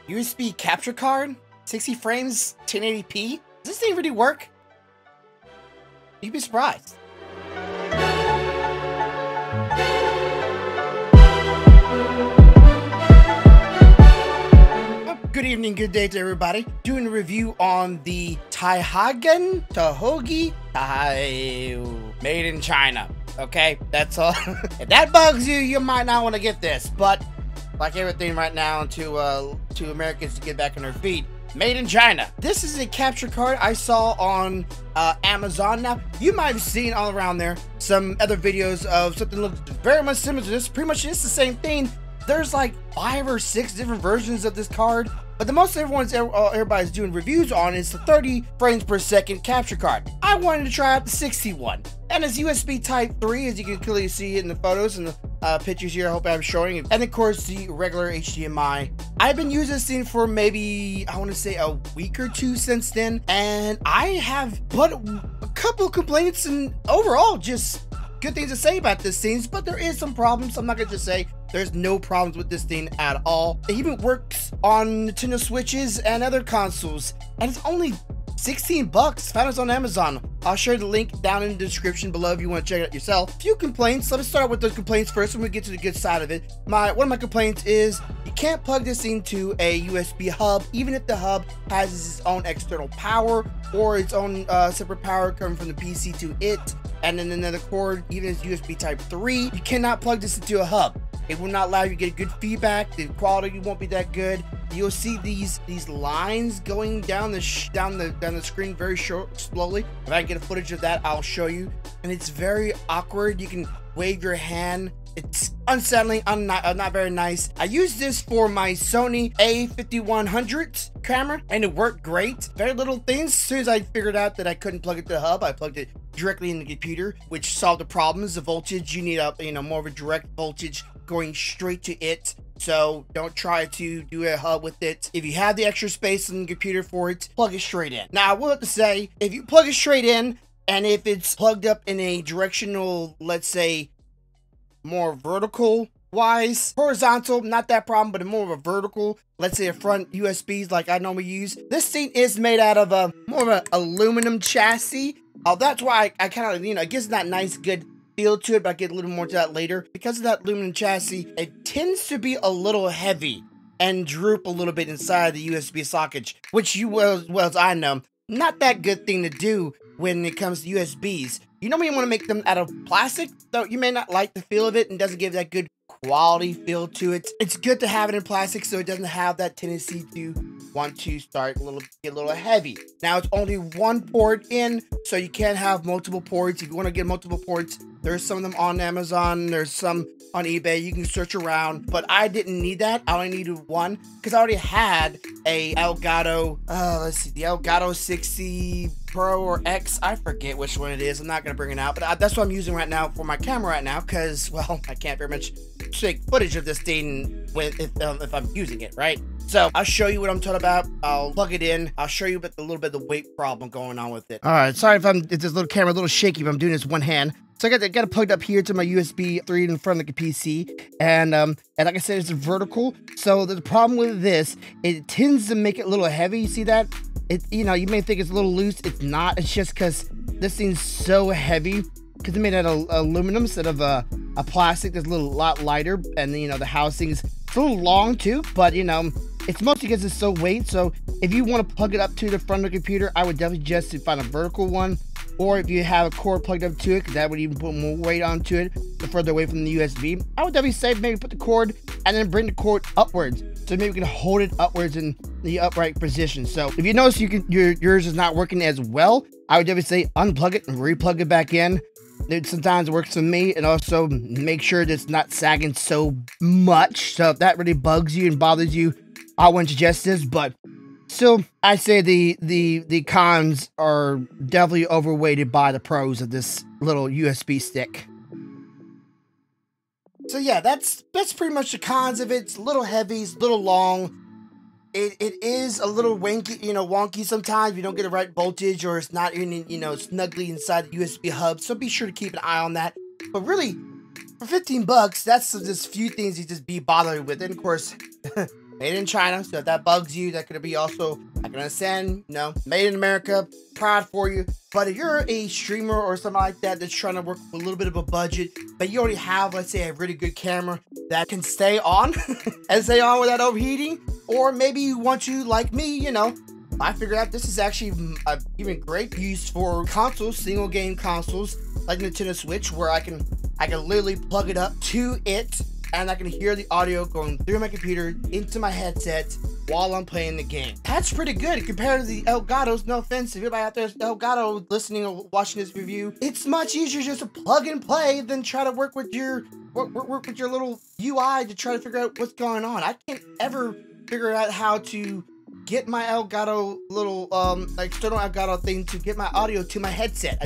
USB capture card, 60 frames, 1080p. Does this thing really work? You'd be surprised. Good evening, good day to everybody. Doing a review on the Tahogi made in China. Okay, that's all. If that bugs you, you might not want to get this, but like everything right now to Americans to get back on their feet, made in China. This is a capture card I saw on Amazon. Now, you might have seen all around there some other videos of something that looks very much similar to this. Pretty much it's the same thing. There's like 5 or 6 different versions of this card, but the most everybody's doing reviews on is the 30 frames per second capture card. I wanted to try out the 61, and it's USB Type 3, as you can clearly see in the photos and the pictures here. I hope I'm showing it, and of course the regular HDMI. I've been using this thing for maybe, I want to say, a week or two since then, and I have but a couple complaints and overall just good things to say about this thing, but there is some problems. I'm not gonna just say there's no problems with this thing at all. It even works on Nintendo Switches and other consoles, and it's only 16 bucks. Found it on Amazon. I'll share the link down in the description below if you want to check it out yourself. A few complaints. Let me start out with those complaints first when we get to the good side of it. One of my complaints is you can't plug this into a USB hub, even if the hub has its own external power or its own separate power coming from the PC to it, and then another cord, even as USB Type 3. You cannot plug this into a hub. It will not allow you to get good feedback. The quality won't be that good. You'll see these lines going down the screen very slowly. If I can get a footage of that, I'll show you. And it's very awkward. You can wave your hand. It's unsettling, not very nice. I used this for my Sony A5100 camera, and it worked great. Very little things. As soon as I figured out that I couldn't plug it to the hub, I plugged it directly in the computer, which solved the problems. The voltage, you need more of a direct voltage going straight to it. So don't try to do a hub with it. If you have the extra space in the computer for it, plug it straight in. Now, I will have to say, if you plug it straight in, and if it's plugged up in a directional, let's say, more vertical wise, horizontal, not that problem, but more of a vertical, let's say a front USBs like I normally use. This thing is made out of a more of an aluminum chassis. That's why I kind of, it gives that nice, good feel to it, but I'll get a little more to that later. Because of that aluminum chassis, it tends to be a little heavy and droop a little bit inside the USB socket, which you well as I know, not that good thing to do when it comes to USBs. You normally want to make them out of plastic, though you may not like the feel of it and doesn't give that good quality feel to it. It's good to have it in plastic so it doesn't have that tendency to want to get a little heavy. Now it's only one port in, so you can't have multiple ports. If you want to get multiple ports, there's some of them on Amazon, there's some on eBay. You can search around, but I didn't need that. I only needed one because I already had a Elgato, the Elgato 60 Pro or X. I forget which one it is. I'm not going to bring it out, but that's what I'm using right now for my camera right now because, well, I can't very much take footage of this thing if I'm using it, right? So I'll show you what I'm talking about. I'll plug it in. I'll show you a little bit of the weight problem going on with it. All right, sorry if this little camera a little shaky if I'm doing this one hand. So I got it plugged up here to my USB 3 in front of the PC, and like I said, it's vertical. So the problem with this, it tends to make it a little heavy. You see that? You may think it's a little loose. It's not. It's just because this thing's so heavy because it's made out of aluminum instead of a plastic that's a lot lighter, and the housing's a little long too. But it's mostly because it's so weight. So if you want to plug it up to the front of the computer, I would definitely suggest to find a vertical one. Or if you have a cord plugged up to it, because that would even put more weight onto it, the further away from the USB. I would definitely say maybe put the cord and then bring the cord upwards. So maybe you can hold it upwards in the upright position. So if you notice yours is not working as well, I would definitely say unplug it and replug it back in. It sometimes works for me, and also make sure that it's not sagging so much. So if that really bugs you and bothers you, I wouldn't suggest this, but still, I say the cons are definitely overweighted by the pros of this little USB stick. So yeah, that's pretty much the cons of it. It's a little heavy, it's a little long. It is a little wonky sometimes if you don't get the right voltage or it's not even, snugly inside the USB hub. So be sure to keep an eye on that. But really, for 15 bucks, that's just few things you just be bothered with. And of course, made in China. So if that bugs you, that could be also, I can understand, you know, made in America, proud for you. But if you're a streamer or something like that that's trying to work with a little bit of a budget, but you already have, let's say, a really good camera that can stay on and stay on without overheating, or maybe you want to, like me, you know, I figured out this is actually even great use for consoles, single game consoles like Nintendo Switch, where I can literally plug it up to it, and I can hear the audio going through my computer into my headset while I'm playing the game. That's pretty good compared to the Elgato's. No offense if anybody out there is Elgato listening or watching this review. It's much easier just to plug and play than try to work with your little UI to try to figure out what's going on. I can't ever figure out how to get my Elgato little external Elgato thing to get my audio to my headset.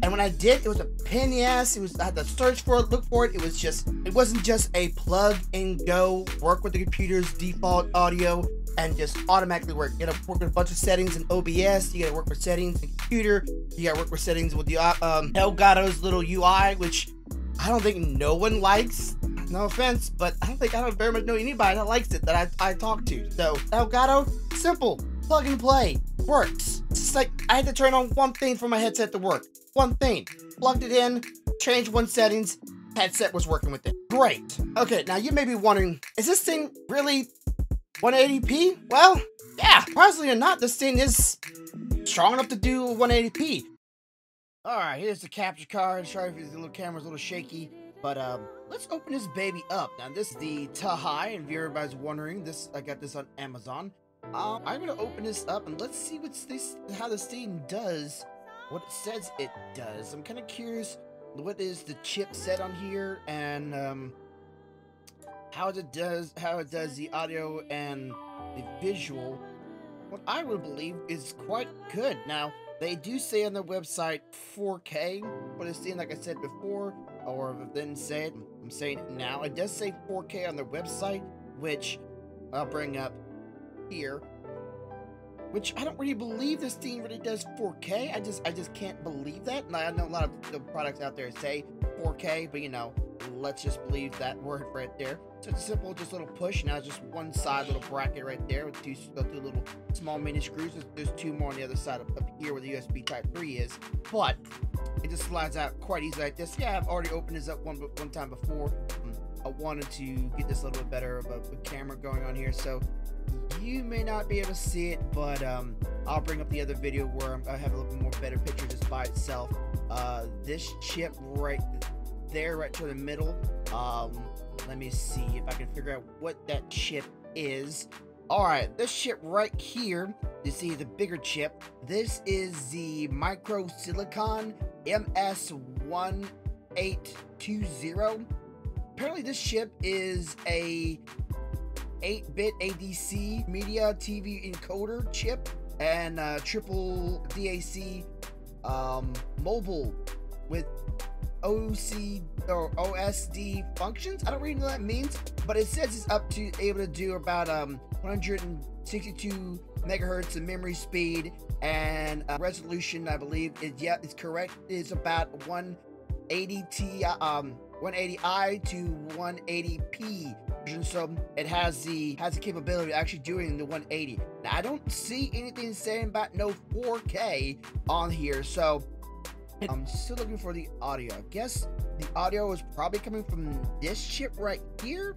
And when I did, it was a pain in the ass. I had to search for it, look for it. It wasn't just a plug and go, work with the computer's default audio and just automatically work. You gotta work with a bunch of settings in OBS. You gotta work with settings in computer. You gotta work with settings with the Elgato's little UI, which I don't think no one likes. No offense, but I don't very much know anybody that likes it that I talk to. So Elgato, simple, plug and play, works. It's just like I had to turn on one thing for my headset to work. One thing, plugged it in, changed one settings, headset was working with it. Great. Okay, now you may be wondering, is this thing really 180p? Well, yeah, surprisingly or not, this thing is strong enough to do 180p. All right, here's the capture card. Sorry if the little camera's a little shaky, but let's open this baby up. Now this is the Tahai, and if everybody's wondering, I got this on Amazon. I'm gonna open this up and let's see how this thing does what it says it does. I'm kind of curious what is the chipset on here and how it does the audio and the visual. What I would believe is quite good. Now they do say on their website 4K, but it's saying, like I said before, or if it didn't say it, I'm saying it now. It does say 4K on their website, which I'll bring up here. Which I don't really believe this thing really does 4K. I just can't believe that. And I know a lot of the products out there say 4K, but you know, let's just believe that word right there. So it's a simple, just little push. Now it's just one side little bracket right there with two little small mini screws. There's two more on the other side up here where the USB Type 3 is. But it just slides out quite easily like this. Yeah, I've already opened this up one time before. I wanted to get this a little bit better of a camera going on here, so you may not be able to see it, but I'll bring up the other video where I have a little bit more better picture just by itself. This chip right there, right to the middle. Let me see if I can figure out what that chip is. All right, this chip right here, you see the bigger chip. This is the Micro Silicon MS1820. Apparently this chip is a 8-bit ADC media TV encoder chip and triple DAC mobile with OC or OSD functions. I don't really know what that means, but it says it's able to do about 162 megahertz of memory speed, and resolution, I believe it's correct, is about 180i to 180p. So it has the capability of actually doing the 180. Now I don't see anything saying about no 4K on here, so I'm still looking for the audio. I guess the audio is probably coming from this chip right here.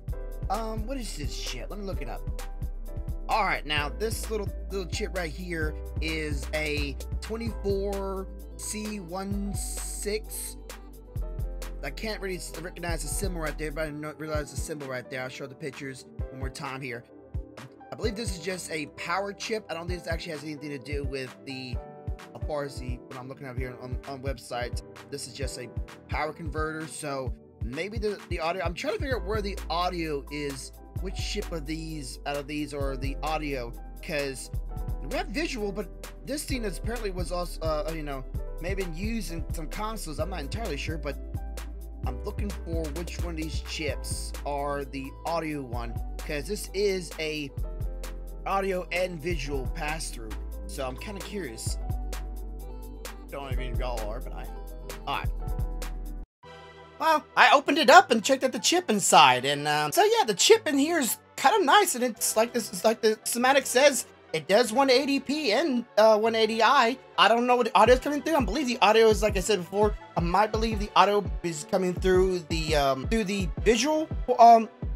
What is this chip? Let me look it up. All right, now this little chip right here is a 24C16. I can't really recognize the symbol right there, but I don't realize the symbol right there. I'll show the pictures one more time here. I believe this is just a power chip. I don't think this actually has anything to do with the, as far as when I'm looking up here on websites, this is just a power converter. So maybe the audio, I'm trying to figure out where the audio is, which chip of these, out of these, or the audio, because we have visual, but this thing is apparently was also, you know, maybe used in some consoles. I'm not entirely sure, but I'm looking for which one of these chips are the audio one, because this is a audio and visual pass-through. So I'm kind of curious. Don't know if y'all are, but I am. Alright. Well, I opened it up and checked out the chip inside, and so yeah, the chip in here is kind of nice, and it's like this. It's like the schematic says. It does 180p and 180i. I don't know what the audio is coming through. I believe the audio is, like I said before, I might believe the audio is coming through the visual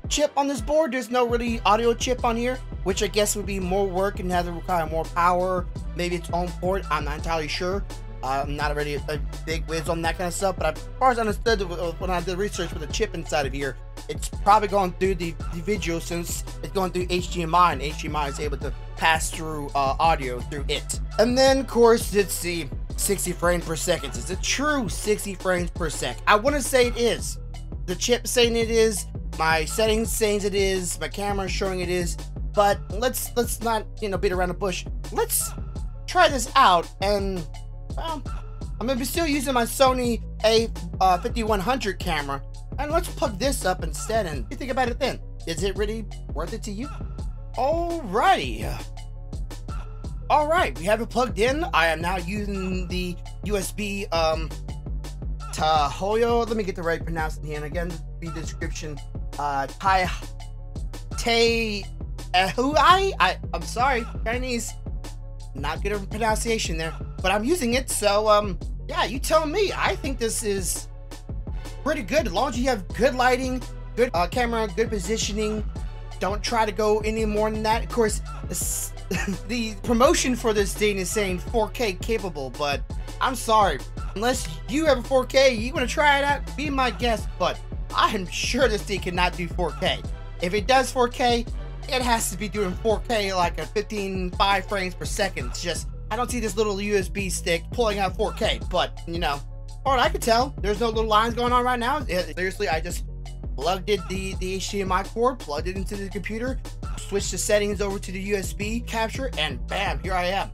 chip on this board. There's no really audio chip on here, which I guess would be more work and have to require more power. Maybe its own port. I'm not entirely sure. I'm not already a big whiz on that kind of stuff, but as far as I understood when I did research for the chip inside of here, it's probably going through the video since it's going through HDMI, and HDMI is able to pass through audio through it. And then, of course, it's the 60 frames per second. It's a true 60 frames per second. I want to say it is. The chip saying it is. My settings saying it is. My camera showing it is. But let's not beat around the bush. Let's try this out and. Well, I'm going to be still using my Sony A5100 camera, and let's plug this up instead, and you think about it then. Is it really worth it to you? Alrighty. Alright, we have it plugged in. I am now using the USB Tahoyo. Let me get the right pronunciation here, and again, the description. I'm sorry, Chinese. Not good at pronunciation there, but I'm using it, so yeah, you tell me. I think this is pretty good as long as you have good lighting, good camera, good positioning. Don't try to go any more than that. Of course, the promotion for this thing is saying 4K capable, but I'm sorry, unless you have a 4K, you want to try it out, be my guest, but I am sure this thing cannot do 4K. If it does 4K, it has to be doing 4K like a 15.5 frames per second. It's just, I don't see this little USB stick pulling out 4K, but, or I could tell, there's no little lines going on right now. Seriously, I just plugged in the HDMI cord, plugged it into the computer, switched the settings over to the USB capture, and bam, here I am.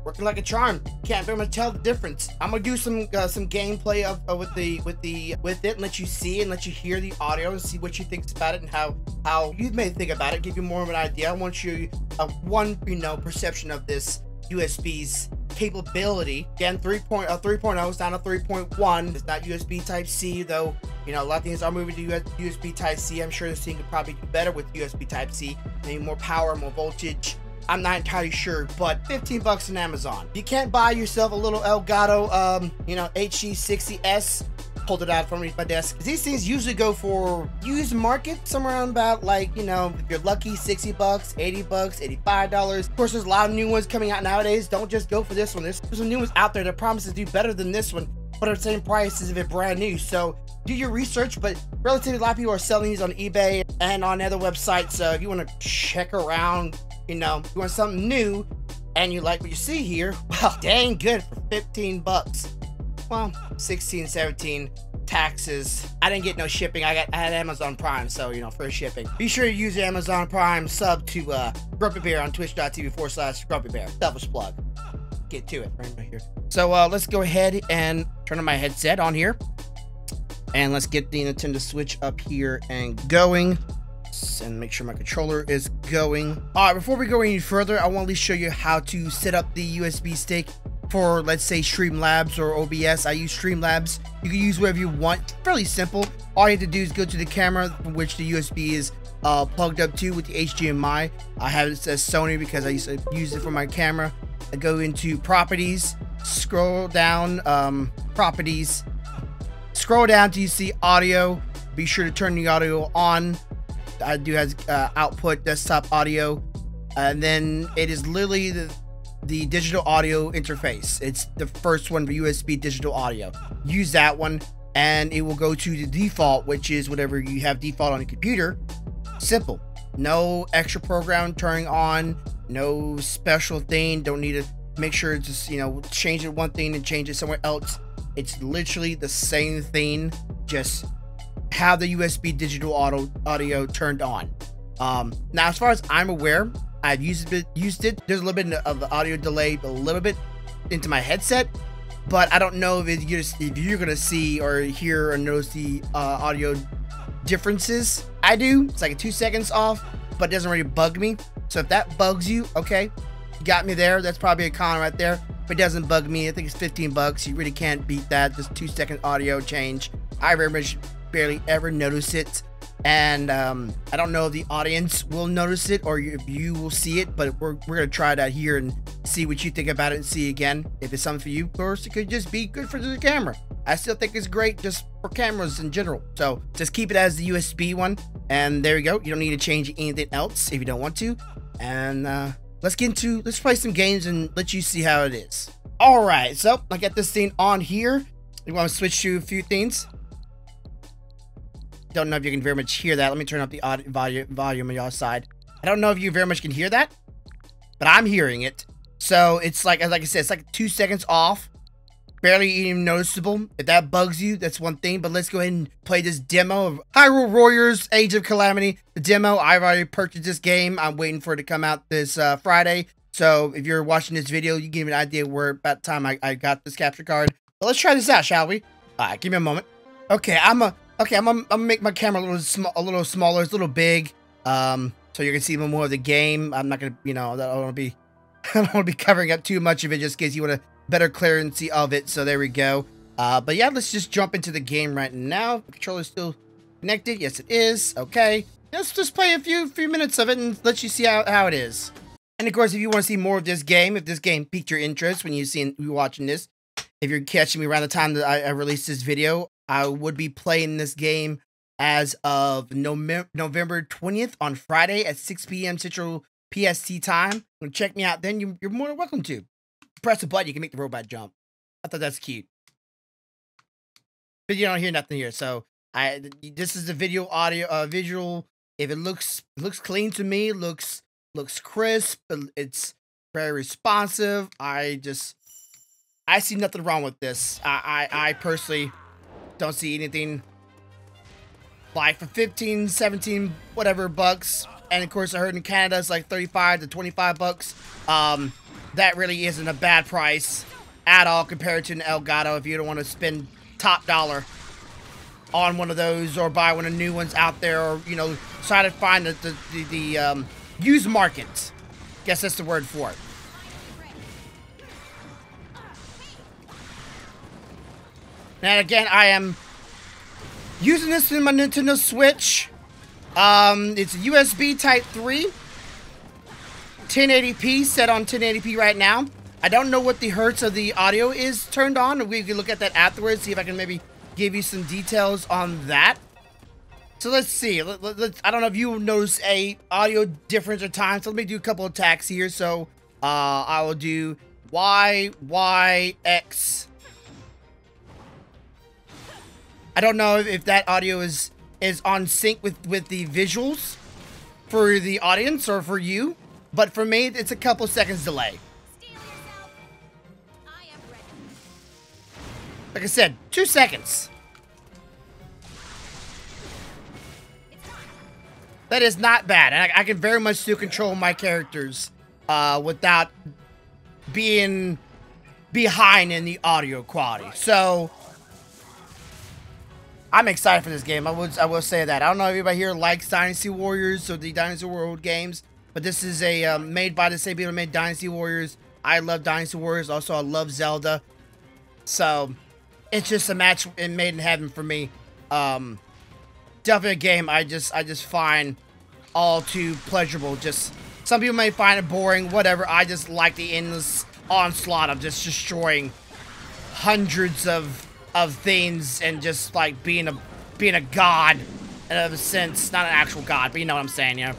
Working like a charm. Can't very much tell the difference. I'm gonna do some gameplay with it and let you see and let you hear the audio and see what you think about it and how you may think about it. Give you more of an idea. I want you one perception of this USB's capability. Again, 3.0 is not a 3.1. It's not USB Type C, though. A lot of things are moving to USB Type C. I'm sure this thing could probably do better with USB Type C. Maybe more power, more voltage. I'm not entirely sure, but 15 bucks on Amazon. You can't buy yourself a little Elgato, HG60S. Pulled it out from my desk. These things usually go for used market, somewhere around about like, if you're lucky, 60 bucks, 80 bucks, $85. Of course, there's a lot of new ones coming out nowadays. Don't just go for this one. There's some new ones out there that promise to do better than this one, but at the same price as if it's brand new. So do your research, but relatively a lot of people are selling these on eBay and on other websites. So if you want to check around, you want something new and you like what you see here, well, dang good for 15 bucks. Well, 16, 17, taxes. I didn't get no shipping. I had Amazon Prime, so, free shipping. Be sure to use Amazon Prime, sub to Grumpy Bear on twitch.tv/Grumpy Bear. Selfish plug. Get to it right here. So let's go ahead and turn on my headset on here. And let's get the Nintendo Switch up here and going. And make sure my controller is going. Alright, before we go any further, I want to at least show you how to set up the USB stick for, let's say, Streamlabs or OBS. I use Streamlabs. You can use whatever you want. It's fairly simple. All you have to do is go to the camera from which the USB is plugged up to with the HDMI. I have it as Sony because I used to use it for my camera. I go into Properties, scroll down, Properties, scroll down till you see Audio. Be sure to turn the audio on. I do has output desktop audio, and then it is literally the digital audio interface. It's the first one for USB digital audio. Use that one and it will go to the default, which is whatever you have default on your computer. Simple. No extra program turning on, no special thing. Don't need to make sure it's just, change it one thing and change it somewhere else. It's literally the same thing, just have the USB digital audio turned on. Now, as far as I'm aware, I've used it. There's a little bit of the audio delay, a little bit into my headset, but I don't know if you're gonna see or hear or notice the audio differences. I do. It's like 2 seconds off, but it doesn't really bug me. So if that bugs you, okay, you got me there. That's probably a con right there. If it doesn't bug me, I think it's 15 bucks. You really can't beat that. Just 2 second audio change. I very much barely ever notice it. And I don't know if the audience will notice it or if you will see it, but we're gonna try it out here and see what you think about it and see again if it's something for you. Of course, it could just be good for the camera. I still think it's great just for cameras in general. So just keep it as the USB one, and there you go. You don't need to change anything else if you don't want to. And let's play some games and let you see how it is. All right, so I got this thing on here. We want to switch to a few things. Don't know if you can very much hear that. Let me turn up the audio volume on your side. I don't know if you very much can hear that, but I'm hearing it. So it's like I said, it's like 2 seconds off. Barely even noticeable. If that bugs you, that's one thing. But let's go ahead and play this demo of Hyrule Warriors Age of Calamity. The demo, I've already purchased this game. I'm waiting for it to come out this Friday. So if you're watching this video, you give me an idea where about the time I got this capture card. But let's try this out, shall we? All right, give me a moment. Okay, I'm gonna make my camera a little smaller. It's a little big, so you can see more of the game. I'm not gonna, I don't want to be, I don't want to be covering up too much of it, just in case you want a better clarity of it. So there we go. But yeah, let's just jump into the game right now. The controller's still connected. Yes, it is. Okay, let's just play a few minutes of it and let you see how it is. And of course, if you want to see more of this game, if this game piqued your interest when you're watching this, if you're catching me around the time that I released this video, I would be playing this game as of November 20th on Friday at 6 p.m. Central PST time. Check me out then. You're more than welcome to. Press a button, you can make the robot jump. I thought that's cute. But you don't hear nothing here. So this is the video, audio, visual. If it looks clean to me, looks crisp. It's very responsive. I see nothing wrong with this. I personally don't see anything. Like for 15, 17, whatever bucks. And of course I heard in Canada it's like 35 to 25 bucks. That really isn't a bad price at all compared to an Elgato if you don't want to spend top dollar on one of those or buy one of the new ones out there, or try to find the used market. Guess that's the word for it. And again, I am using this in my Nintendo Switch. It's a USB Type 3. 1080p, set on 1080p right now. I don't know what the hertz of the audio is turned on. We can look at that afterwards, see if I can maybe give you some details on that. So let's see. I don't know if you notice a audio difference or time. So let me do a couple of attacks here. So I will do Y, Y, X. I don't know if that audio is on sync with the visuals for the audience or for you, but for me, it's a couple seconds delay. Like I said, 2 seconds. That is not bad, and I can very much still control my characters without being behind in the audio quality. So I'm excited for this game. I will say that. I don't know if everybody here likes Dynasty Warriors or the Dynasty World games, but this is a made by the same people who made Dynasty Warriors. I love Dynasty Warriors. Also, I love Zelda. So it's just a match made in heaven for me. Definitely a game I just find all too pleasurable. Just some people may find it boring, whatever. I just like the endless onslaught of just destroying hundreds of things and just like being a god in a sense, not an actual god, but you know what I'm saying, yeah.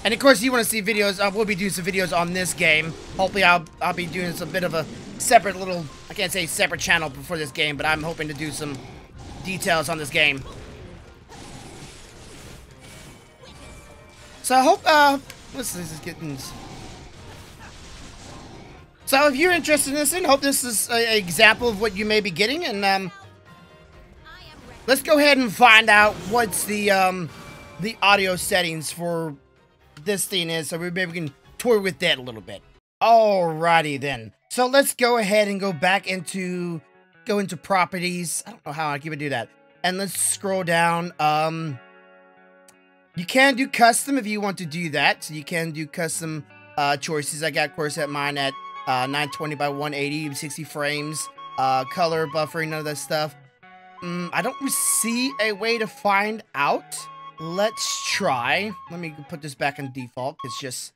And of course, you want to see videos. I will be doing some videos on this game. Hopefully, I'll be doing some bit of a separate little, I can't say separate channel for this game, but I'm hoping to do some details on this game. So I hope this is getting. So if you're interested in this, I hope this is an example of what you may be getting, and let's go ahead and find out what's the audio settings for this thing is, so maybe we can toy with that a little bit. Alrighty then. So let's go ahead and go into properties. I don't know how I can even do that. And let's scroll down. You can do custom if you want to do that. So you can do custom choices. I got, of course, at mine at 920 by 180, 60 frames, color buffering, none of that stuff. I don't see a way to find out. Let's try. Let me put this back in default. It's just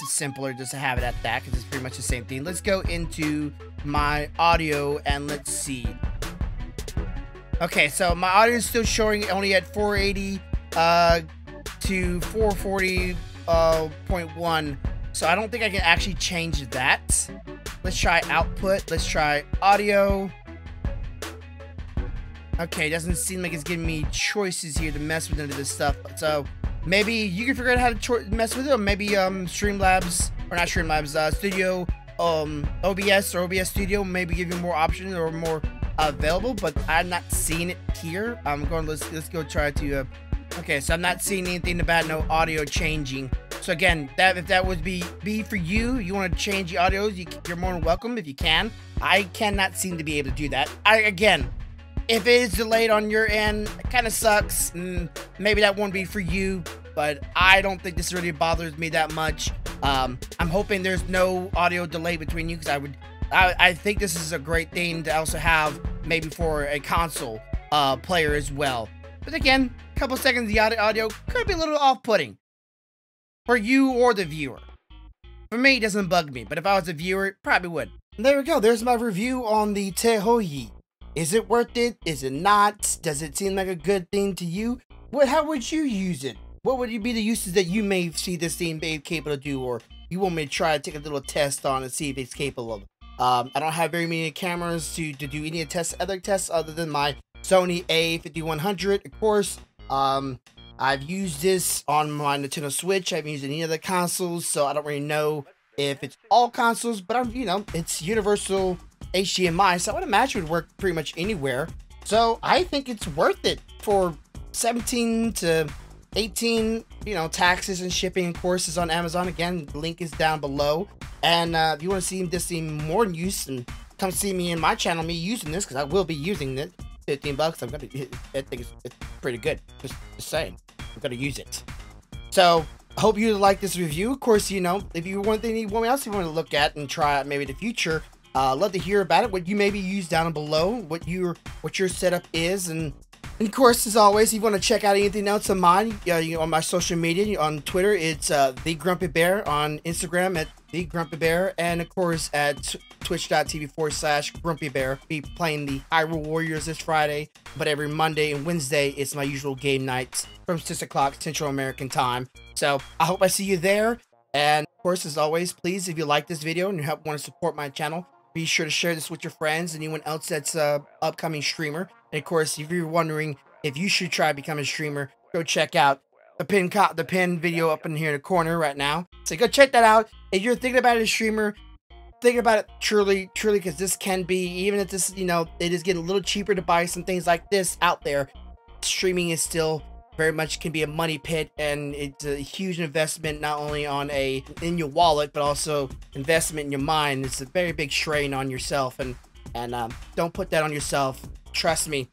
simpler just to have it at that, because it's pretty much the same thing. Let's go into my audio and let's see. Okay, so my audio is still showing only at 480 to 440.1. So I don't think I can actually change that. Let's try output. Let's try audio. Okay, doesn't seem like it's giving me choices here to mess with any of this stuff. So maybe you can figure out how to mess with it, or maybe Streamlabs, or not Streamlabs, Studio, OBS or OBS Studio maybe give you more options or more available, but I'm not seeing it here. I'm going, let's go try to, okay, so I'm not seeing anything about no audio changing. So again, if that would be for you, you want to change the audios, you're more than welcome if you can. I cannot seem to be able to do that. Again, if it is delayed on your end, it kind of sucks. Maybe that won't be for you, but I don't think this really bothers me that much. I'm hoping there's no audio delay between you, because I think this is a great thing to also have maybe for a console player as well. But again, a couple seconds the audio could be a little off-putting for you or the viewer. For me, it doesn't bug me, but if I was a viewer, it probably would. And there we go. There's my review on the Tehoyi. Is it worth it? Is it not? Does it seem like a good thing to you? How would you use it? What would be the uses that you may see this thing being capable to do, or you want me to try to take a little test on and see if it's capable of? I don't have very many cameras to do any other tests other than my Sony A5100, of course. I've used this on my Nintendo Switch. I haven't used any other consoles, so I don't really know if it's all consoles, but it's universal HDMI, so I would imagine it would work pretty much anywhere. So I think it's worth it for 17 to 18, taxes and shipping, of course, is on Amazon. Again, the link is down below. And if you want to see this in more use, and come see me in my channel, me using this, because I will be using it. $15. I think it's pretty good. Just saying, I'm gonna use it. So I hope you like this review. Of course, if you want anything else you want to look at and try out maybe in the future, love to hear about it. What you maybe use down below, what your setup is, and of course, as always, if you want to check out anything else of mine, on my social media, on Twitter, it's The Grumpy Bear, on Instagram at The Grumpy Bear, and of course at twitch.tv/Grumpy Bear. Be playing the Hyrule Warriors this Friday, but every Monday and Wednesday, it's my usual game nights from 6 o'clock Central American time. So I hope I see you there. And of course, as always, please, if you like this video and you want to support my channel, be sure to share this with your friends and anyone else that's upcoming streamer. And of course, if you're wondering if you should try becoming a streamer, go check out the pin video up in here in the corner right now. So go check that out. If you're thinking about a streamer, think about it truly, because this can be, even if this, it is getting a little cheaper to buy some things like this out there, streaming is still very much can be a money pit, and it's a huge investment, not only in your wallet, but also investment in your mind. It's a very big strain on yourself, and don't put that on yourself. Trust me,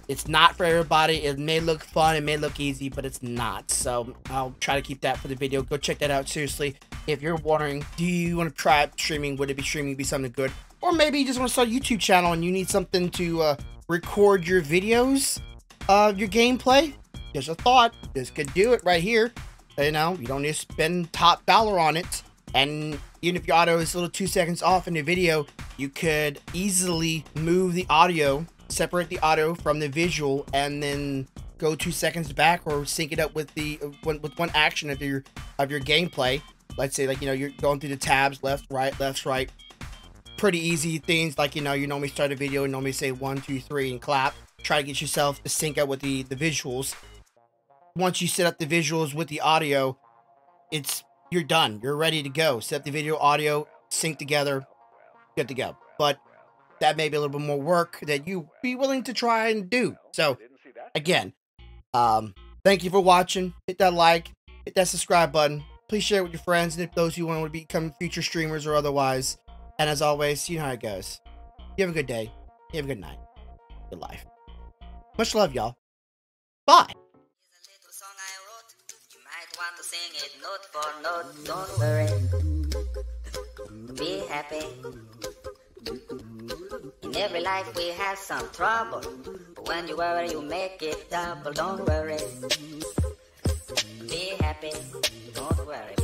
it's not for everybody. It may look fun, it may look easy, but it's not. So I'll try to keep that for the video. Go check that out seriously. If you're wondering, do you want to try streaming? Would it be something good? Or maybe you just want to start a YouTube channel and you need something to record your videos, your gameplay. Just a thought. This could do it right here. You don't need to spend top dollar on it. And even if your audio is a little 2 seconds off in the video, you could easily move the audio, separate the audio from the visual, and then go 2 seconds back, or sync it up with one action of your gameplay. Let's say, you're going through the tabs, left, right. Pretty easy things, you normally start a video and normally say 1, 2, 3 and clap. Try to get yourself to sync up with the visuals. Once you set up the visuals with the audio, you're done. You're ready to go. Set up the video, audio, sync together, good to go. But that may be a little bit more work that you be willing to try and do. So again, thank you for watching. Hit that like, hit that subscribe button. Please share it with your friends, and if those who want to become future streamers or otherwise. And as always, you know how it goes. You have a good day. You have a good night. Good life. Much love, y'all. Bye. Want to sing it note for note, don't worry, be happy. In every life we have some trouble, When you worry, you make it double. Don't worry. Be happy. Don't worry.